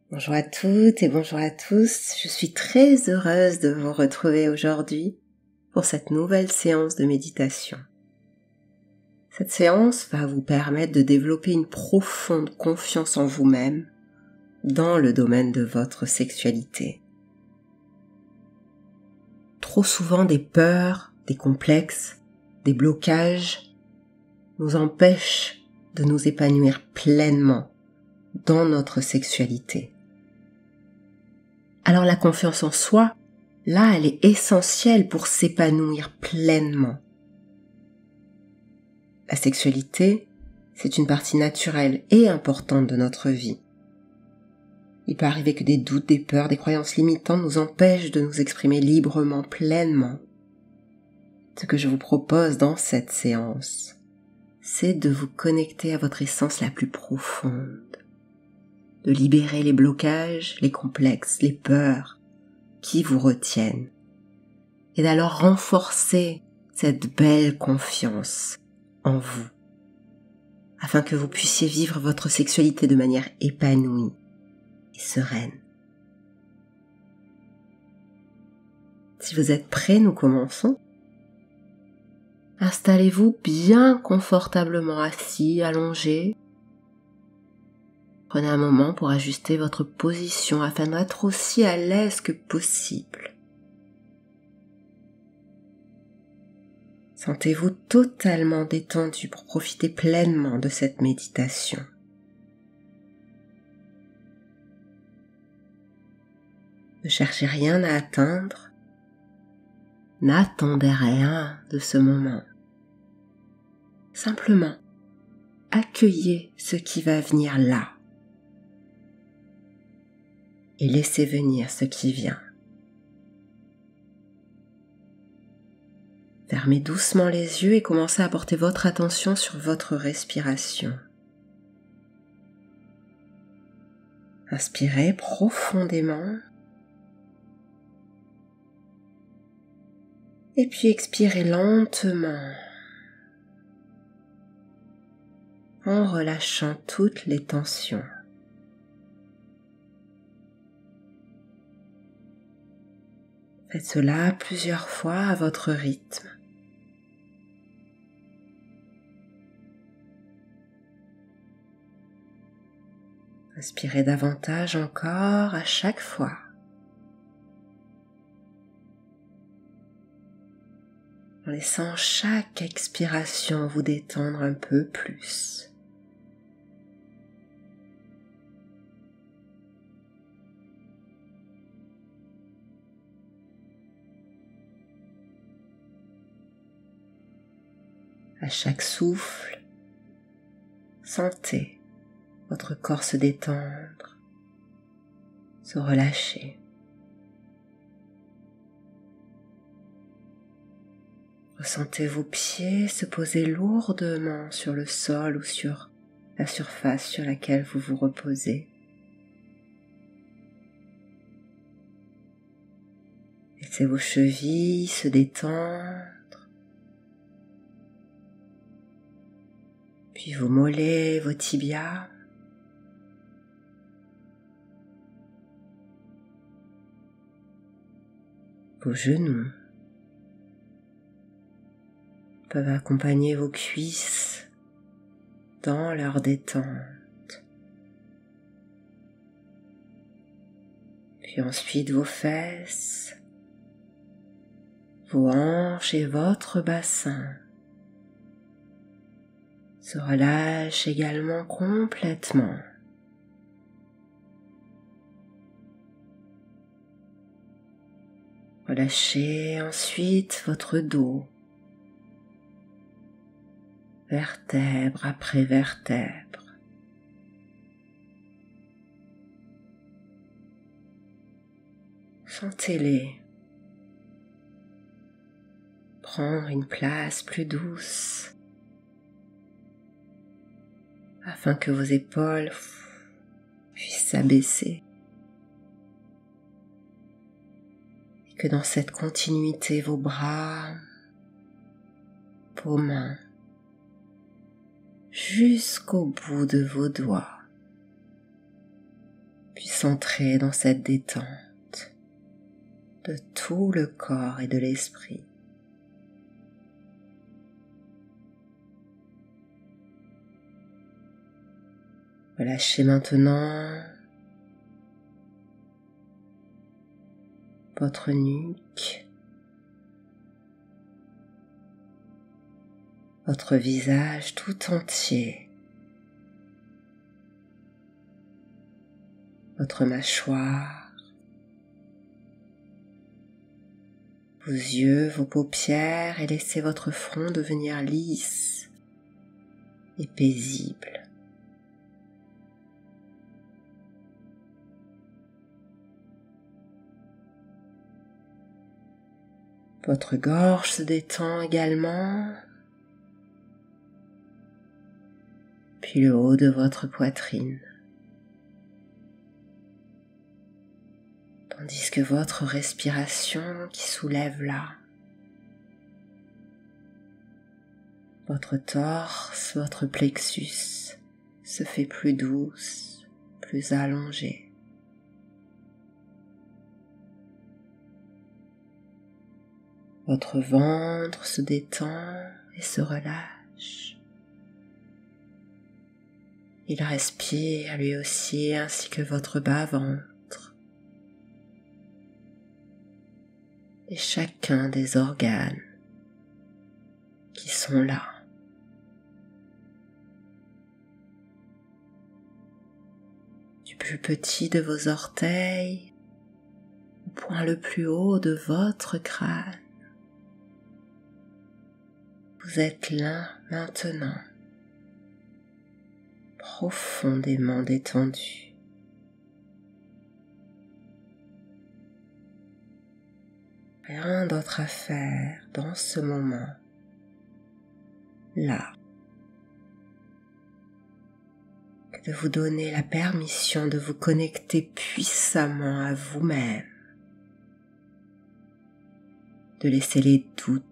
Bonjour à toutes et bonjour à tous, je suis très heureuse de vous retrouver aujourd'hui pour cette nouvelle séance de méditation. Cette séance va vous permettre de développer une profonde confiance en vous-même dans le domaine de votre sexualité. Trop souvent des peurs, des complexes, des blocages nous empêchent de nous épanouir pleinement dans notre sexualité. Alors la confiance en soi, là, elle est essentielle pour s'épanouir pleinement. La sexualité, c'est une partie naturelle et importante de notre vie. Il peut arriver que des doutes, des peurs, des croyances limitantes nous empêchent de nous exprimer librement, pleinement. Ce que je vous propose dans cette séance, c'est de vous connecter à votre essence la plus profonde, de libérer les blocages, les complexes, les peurs qui vous retiennent, et d'alors renforcer cette belle confiance en vous, afin que vous puissiez vivre votre sexualité de manière épanouie et sereine. Si vous êtes prêts, nous commençons. Installez-vous bien confortablement assis, allongé. Prenez un moment pour ajuster votre position afin d'être aussi à l'aise que possible. Sentez-vous totalement détendu pour profiter pleinement de cette méditation. Ne cherchez rien à atteindre, n'attendez rien de ce moment. Simplement, accueillez ce qui va venir là et laissez venir ce qui vient. Fermez doucement les yeux et commencez à porter votre attention sur votre respiration. Inspirez profondément et puis expirez lentement en relâchant toutes les tensions. Faites cela plusieurs fois à votre rythme. Inspirez davantage encore à chaque fois. En laissant chaque expiration vous détendre un peu plus. À chaque souffle, sentez votre corps se détendre, se relâcher. Ressentez vos pieds se poser lourdement sur le sol ou sur la surface sur laquelle vous vous reposez. Laissez vos chevilles se détendre, puis vos mollets, vos tibias. Vos genoux peuvent accompagner vos cuisses dans leur détente. Puis ensuite vos fesses, vos hanches et votre bassin se relâchent également complètement. Relâchez ensuite votre dos, vertèbre après vertèbre. Sentez-les prendre une place plus douce afin que vos épaules puissent s'abaisser et que dans cette continuité vos bras, vos mains, jusqu'au bout de vos doigts puisse entrer dans cette détente de tout le corps et de l'esprit. Relâchez maintenant votre nuque, votre visage tout entier, votre mâchoire, vos yeux, vos paupières et laissez votre front devenir lisse et paisible. Votre gorge se détend également, puis le haut de votre poitrine, tandis que votre respiration qui soulève là, votre torse, votre plexus se fait plus douce, plus allongée. Votre ventre se détend et se relâche. Il respire lui aussi ainsi que votre bas-ventre. Et chacun des organes qui sont là. Du plus petit de vos orteils au point le plus haut de votre crâne. Vous êtes là maintenant, profondément détendu. Rien d'autre à faire dans ce moment, là, que de vous donner la permission de vous connecter puissamment à vous-même, de laisser les doutes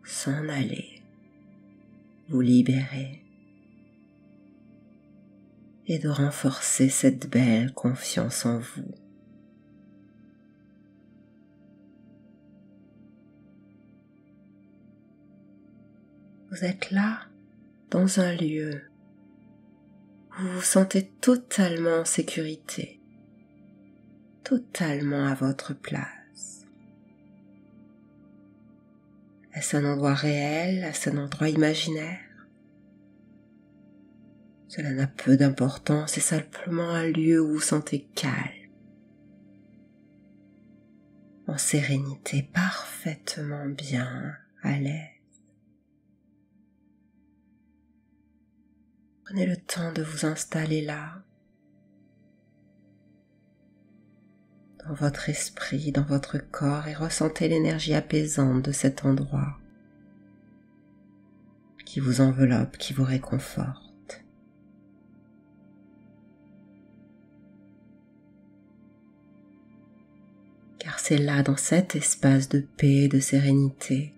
s'en aller, vous libérer et de renforcer cette belle confiance en vous. Vous êtes là, dans un lieu où vous vous sentez totalement en sécurité, totalement à votre place. Est-ce un endroit réel? Est-ce un endroit imaginaire? Cela n'a peu d'importance, c'est simplement un lieu où vous vous sentez calme, en sérénité, parfaitement bien, à l'aise. Prenez le temps de vous installer là, dans votre esprit, dans votre corps et ressentez l'énergie apaisante de cet endroit qui vous enveloppe, qui vous réconforte. Car c'est là, dans cet espace de paix et de sérénité,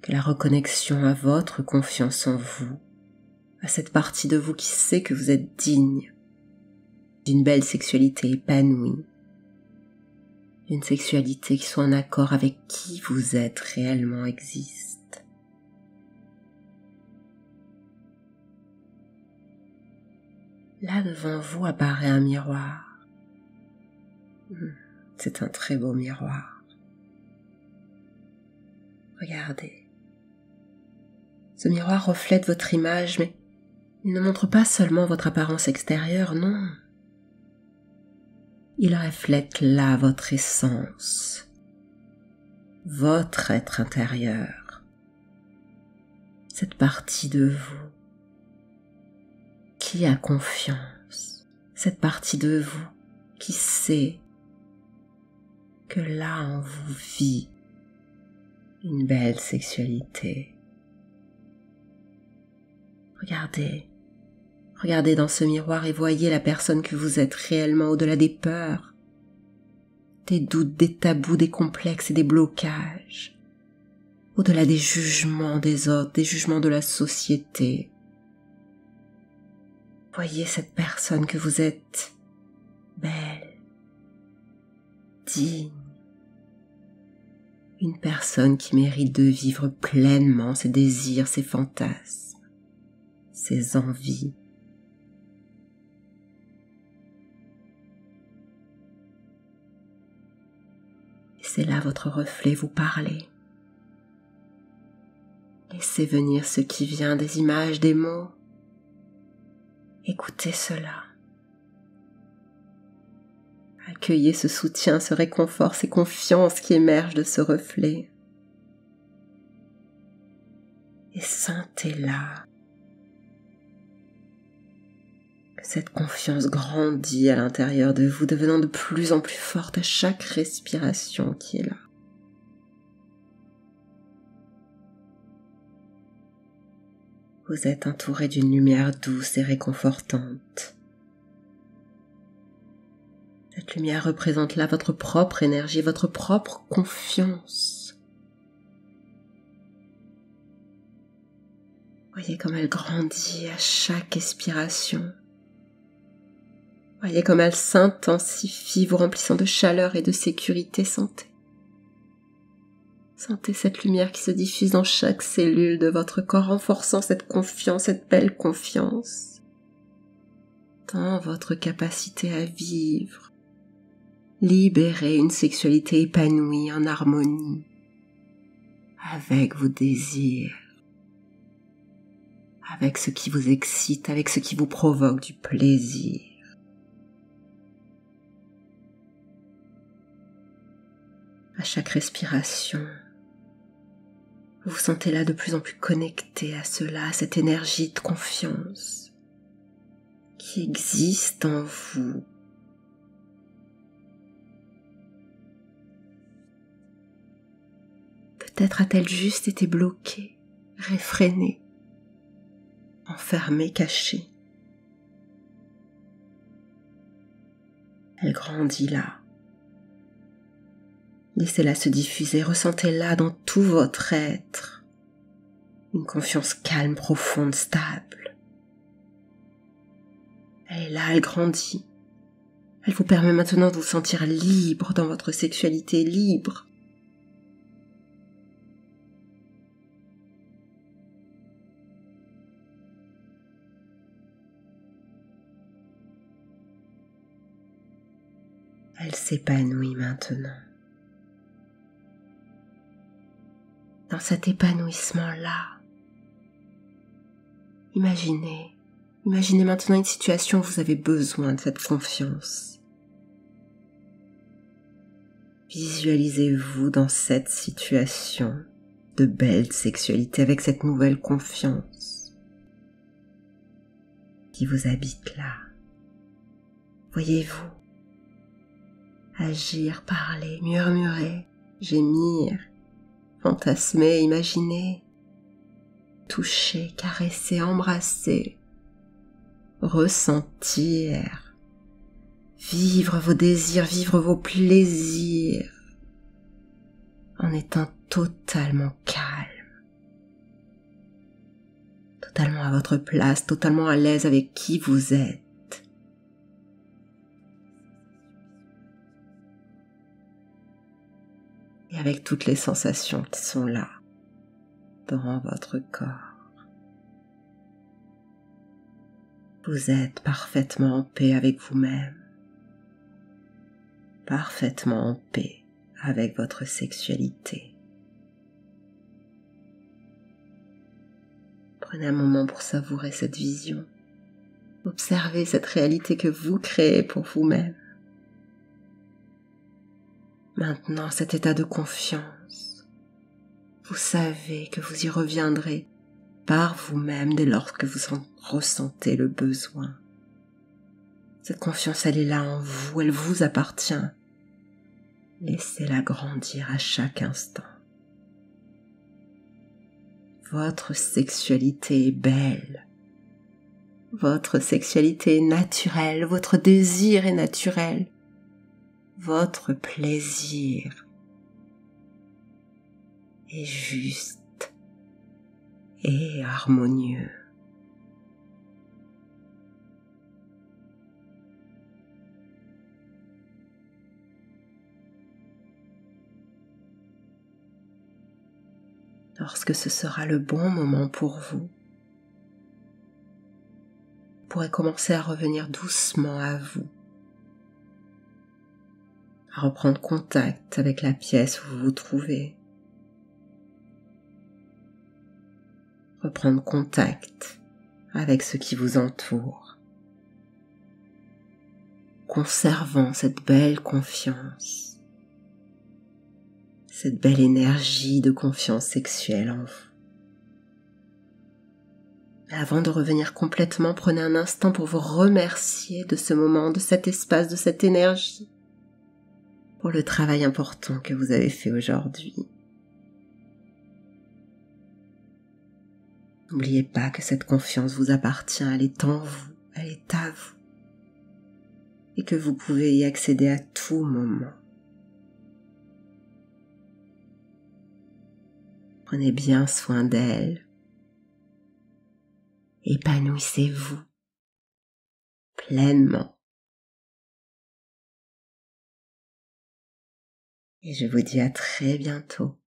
que la reconnexion à votre confiance en vous, à cette partie de vous qui sait que vous êtes digne d'une belle sexualité épanouie, d'une sexualité qui soit en accord avec qui vous êtes réellement existe. Là devant vous apparaît un miroir. C'est un très beau miroir. Regardez. Ce miroir reflète votre image, mais il ne montre pas seulement votre apparence extérieure, non. Il reflète là votre essence, votre être intérieur, cette partie de vous qui a confiance, cette partie de vous qui sait que là en vous vit une belle sexualité. Regardez dans ce miroir et voyez la personne que vous êtes réellement au-delà des peurs, des doutes, des tabous, des complexes et des blocages, au-delà des jugements des autres, des jugements de la société. Voyez cette personne que vous êtes, belle, digne, une personne qui mérite de vivre pleinement ses désirs, ses fantasmes, ses envies. Laissez-là votre reflet vous parler. Laissez venir ce qui vient des images, des mots. Écoutez cela. Accueillez ce soutien, ce réconfort, ces confiances qui émergent de ce reflet. Et sentez-la. Que cette confiance grandit à l'intérieur de vous, devenant de plus en plus forte à chaque respiration qui est là. Vous êtes entouré d'une lumière douce et réconfortante. Cette lumière représente là votre propre énergie, votre propre confiance. Voyez comme elle grandit à chaque expiration. Voyez comme elle s'intensifie, vous remplissant de chaleur et de sécurité. Sentez cette lumière qui se diffuse dans chaque cellule de votre corps, renforçant cette confiance, cette belle confiance dans votre capacité à vivre, libérer une sexualité épanouie en harmonie avec vos désirs, avec ce qui vous excite, avec ce qui vous provoque du plaisir. À chaque respiration, vous vous sentez là de plus en plus connecté à cela, à cette énergie de confiance qui existe en vous. Peut-être a-t-elle juste été bloquée, réfrénée, enfermée, cachée. Elle grandit là. Laissez-la se diffuser, ressentez-la dans tout votre être. Une confiance calme, profonde, stable. Elle est là, elle grandit. Elle vous permet maintenant de vous sentir libre dans votre sexualité, libre. Elle s'épanouit maintenant. Dans cet épanouissement-là, imaginez maintenant une situation où vous avez besoin de cette confiance. Visualisez-vous dans cette situation de belle sexualité avec cette nouvelle confiance qui vous habite là. Voyez-vous agir, parler, murmurer, gémir, fantasmer, imaginer, toucher, caresser, embrasser, ressentir, vivre vos désirs, vivre vos plaisirs, en étant totalement calme, totalement à votre place, totalement à l'aise avec qui vous êtes. Et avec toutes les sensations qui sont là, dans votre corps. Vous êtes parfaitement en paix avec vous-même, parfaitement en paix avec votre sexualité. Prenez un moment pour savourer cette vision. Observez cette réalité que vous créez pour vous-même. Maintenant, cet état de confiance, vous savez que vous y reviendrez par vous-même dès lors que vous en ressentez le besoin. Cette confiance, elle est là en vous, elle vous appartient. Laissez-la grandir à chaque instant. Votre sexualité est belle. Votre sexualité est naturelle, votre désir est naturel. Votre plaisir est juste et harmonieux. lorsque ce sera le bon moment pour vous, vous pourrez commencer à revenir doucement à vous, à reprendre contact avec la pièce où vous vous trouvez, reprendre contact avec ce qui vous entoure, conservant cette belle confiance, cette belle énergie de confiance sexuelle en vous. Mais avant de revenir complètement, prenez un instant pour vous remercier de ce moment, de cet espace, de cette énergie, pour le travail important que vous avez fait aujourd'hui. N'oubliez pas que cette confiance vous appartient, elle est en vous, elle est à vous, et que vous pouvez y accéder à tout moment. Prenez bien soin d'elle. Épanouissez-vous pleinement. Et je vous dis à très bientôt.